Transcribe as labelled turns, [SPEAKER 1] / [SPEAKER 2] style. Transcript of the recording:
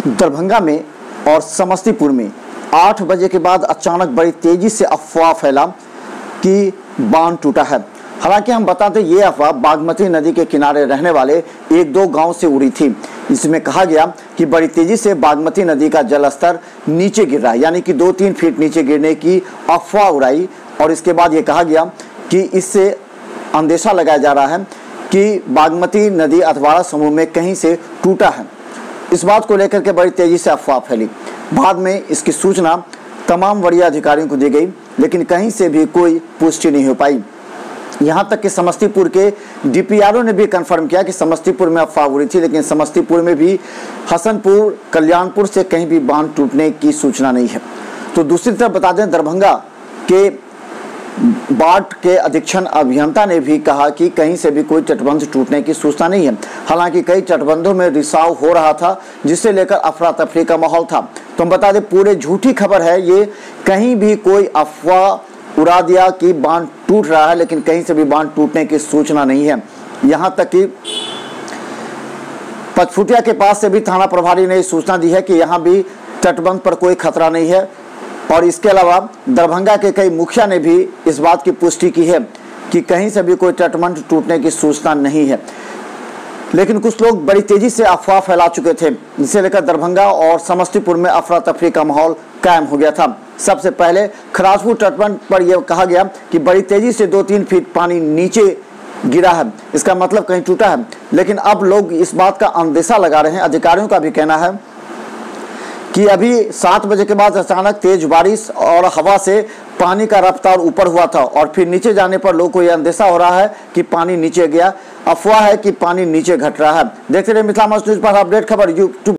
[SPEAKER 1] दरभंगा में और समस्तीपुर में 8 बजे के बाद अचानक बड़ी तेजी से अफवाह फैला कि बांध टूटा है। हालांकि हम बता दें ये अफवाह बागमती नदी के किनारे रहने वाले 1-2 गांव से उड़ी थी। इसमें कहा गया कि बड़ी तेजी से बागमती नदी का जलस्तर नीचे गिर रहा है, यानी कि 2-3 फीट नीचे गिरने की अफवाह उड़ाई। और इसके बाद ये कहा गया कि इससे अंदेशा लगाया जा रहा है कि बागमती नदी अधवारा समूह में कहीं से टूटा है। इस बात को लेकर के बड़ी तेजी से अफवाह फैली। बाद में इसकी सूचना तमाम वरीय अधिकारियों को दी गई, लेकिन कहीं से भी कोई पुष्टि नहीं हो पाई। यहाँ तक कि समस्तीपुर के डीपीआरओ ने भी कंफर्म किया कि समस्तीपुर में अफवाह उड़ी थी, लेकिन समस्तीपुर में भी हसनपुर, कल्याणपुर से कहीं भी बांध टूटने की सूचना नहीं है। तो दूसरी तरफ बता दें, दरभंगा के बाढ़ के अधीक्षण अभियंता ने भी कहा कि कहीं से भी कोई तटबंध टूटने की सूचना नहीं है। हालांकि कई तटबंधों में रिसाव हो रहा था, जिसे लेकर अफरा तफरी का माहौल था। तो हम बता दें, पूरे झूठी खबर है ये, कहीं भी कोई अफवाह उड़ा दिया कि बांध टूट रहा है, लेकिन कहीं से भी बांध टूटने की सूचना नहीं है। यहां तक कि पचफुटिया के पास से भी थाना प्रभारी ने सूचना दी है कि यहां भी तटबंध पर कोई खतरा नहीं है। और इसके अलावा दरभंगा के कई मुखिया ने भी इस बात की पुष्टि की है कि कहीं से भी कोई तटबंध टूटने की सूचना नहीं है। लेकिन कुछ लोग बड़ी तेजी से अफवाह फैला चुके थे, जिसे लेकर दरभंगा और समस्तीपुर में अफरा तफरी का माहौल कायम हो गया था। सबसे पहले खराजपुर तटबंध पर यह कहा गया कि बड़ी तेजी से 2-3 फीट पानी नीचे गिरा है, इसका मतलब कहीं टूटा है। लेकिन अब लोग इस बात का अंदेशा लगा रहे हैं। अधिकारियों का भी कहना है कि अभी 7 बजे के बाद अचानक तेज बारिश और हवा से पानी का रफ्तार ऊपर हुआ था और फिर नीचे जाने पर लोगों को यह अंदेशा हो रहा है कि पानी नीचे गया। अफवाह है कि पानी नीचे घट रहा है। देखते रहिए मिथिला न्यूज़ पर अपडेट खबर यूट्यूब।